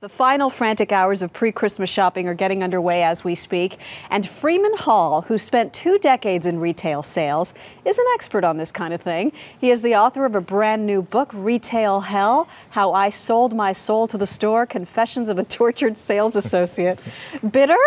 The final frantic hours of pre-Christmas shopping are getting underway as we speak, and Freeman Hall, who spent 2 decades in retail sales, is an expert on this kind of thing. He is the author of a brand new book, Retail Hell: How I Sold My Soul to the Store, Confessions of a Tortured Sales Associate. Bitter?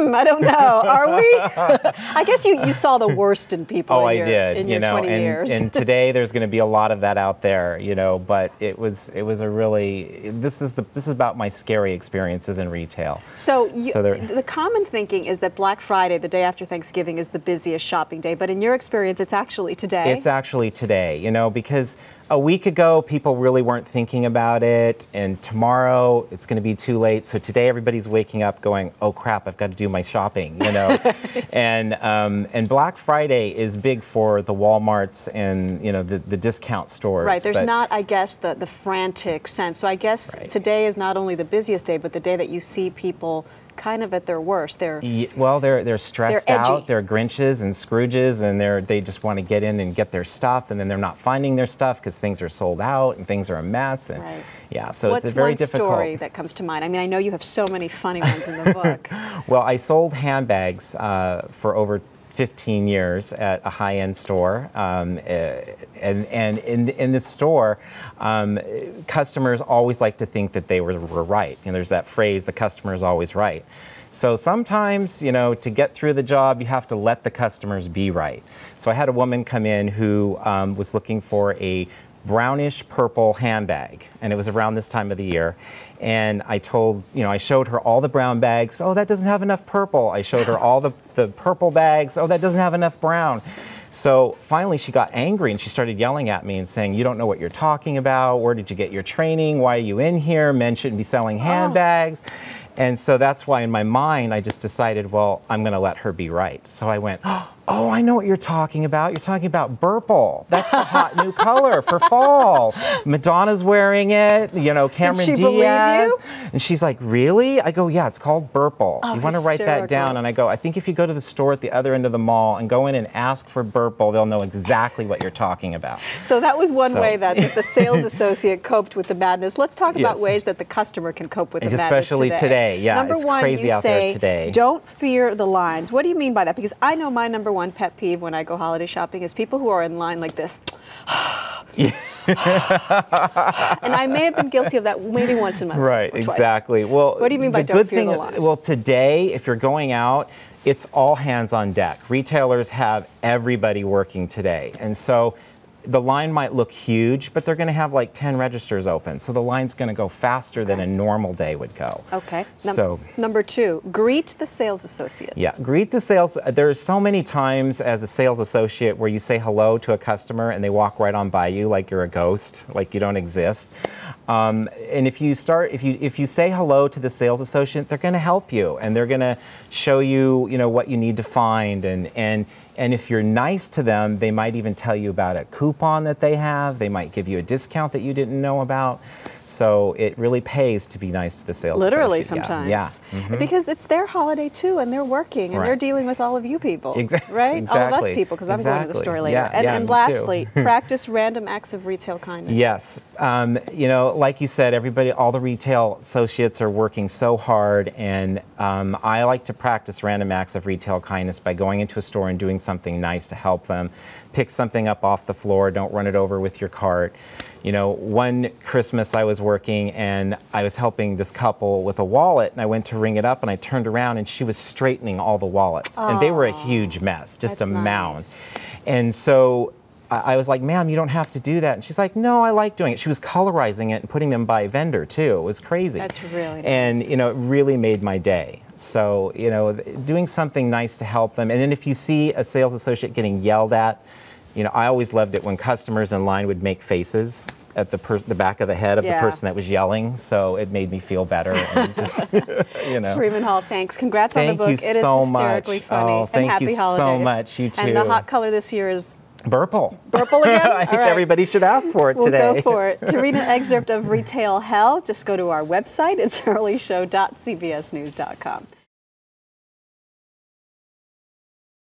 I don't know. Are we? I guess you saw the worst in people in your 20 years. And today there's going to be a lot of that out there, but it was a really, this is about my scary experiences in retail. So the common thinking is that Black Friday, the day after Thanksgiving, is the busiest shopping day, but in your experience it's actually today. It's actually today, because a week ago, people really weren't thinking about it, and tomorrow it's going to be too late. So today, everybody's waking up going, "Oh crap, I've got to do my shopping," and Black Friday is big for the Walmarts and the discount stores. Right. There's not, I guess, the frantic sense. So I guess today is not only the busiest day, but the day that you see people kind of at their worst. They're stressed out. They're Grinches and Scrooges, and they just want to get in and get their stuff, and then they're not finding their stuff because things are sold out and things are a mess. And yeah, so it's very difficult. What's one story that comes to mind? I mean, I know you have so many funny ones in the book. Well, I sold handbags for over 15 years at a high-end store, and in this store, customers always like to think that they were right. There's that phrase, the customer is always right. So sometimes, to get through the job, you have to let the customers be right. So I had a woman come in who was looking for a brownish purple handbag, and it was around this time of the year. And I showed her all the brown bags. Oh, that doesn't have enough purple. I showed her all the purple bags. Oh, that doesn't have enough brown. So finally she got angry and she started yelling at me and saying, "You don't know what you're talking about. Where did you get your training? Why are you in here? Men shouldn't be selling handbags." And so that's why in my mind I just decided, well, I'm going to let her be right. So I went, "Oh, I know what you're talking about. You're talking about Burple. That's the hot new color for fall. Madonna's wearing it, Cameron Did she Diaz." believe you? And she's like, "Really?" I go, "Yeah, it's called Burple. Oh, you want to write that down?" And I go, "I think if you go to the store at the other end of the mall and go in and ask for Burple, they'll know exactly what you're talking about." So that was one way that the sales associate coped with the madness. Let's talk about ways that the customer can cope with the madness especially today. Yeah, Number it's one, crazy you out there today. say, don't fear the lines. What do you mean by that? Because I know my number one pet peeve when I go holiday shopping is people who are in line like this. And I may have been guilty of that maybe once in my life. Right, exactly. Well, what do you mean by don't fear the lines? Well, today, if you're going out, it's all hands on deck. Retailers have everybody working today. And so the line might look huge, but they're going to have like 10 registers open. So the line's going to go faster than a normal day would go. Okay. Number two, greet the sales associate. Yeah, greet the sales. There's so many times as a sales associate where you say hello to a customer and they walk right on by you like you're a ghost, like you don't exist. And if you say hello to the sales associate, they're going to help you and they're going to show you, what you need to find. And if you're nice to them, they might even tell you about a coupon that they have. They might give you a discount that you didn't know about. So it really pays to be nice to the sales associate. Literally sometimes. Yeah. Mm-hmm. Because it's their holiday too, and they're working, and they're dealing with all of you people. Right? Exactly. All of us people, because I'm going to the store later. Yeah, and lastly, practice random acts of retail kindness. Yes. Like you said, all the retail associates are working so hard, and I like to practice random acts of retail kindness by going into a store and doing something nice to help them. Pick something up off the floor, don't run it over with your cart. One Christmas I was working and I was helping this couple with a wallet, and I went to ring it up and I turned around and she was straightening all the wallets. And they were a huge mess, just a mound. Nice. And so I was like, "Ma'am, you don't have to do that." And she's like, "No, I like doing it." She was colorizing it and putting them by vendor too. It was crazy. That's really nice. And it really made my day. So, doing something nice to help them. And then if you see a sales associate getting yelled at, I always loved it when customers in line would make faces at the back of the head of the person that was yelling. So it made me feel better. And just, Freeman Hall, thanks. Congrats on the book. Thank you it is so hysterically much. funny. Oh, thank and happy you holidays. so much. You too. And the hot color this year is Burple. Burple again? I think everybody should ask for it today. We'll go for it. To read an excerpt of Retail Hell, just go to our website. It's earlyshow.cbsnews.com.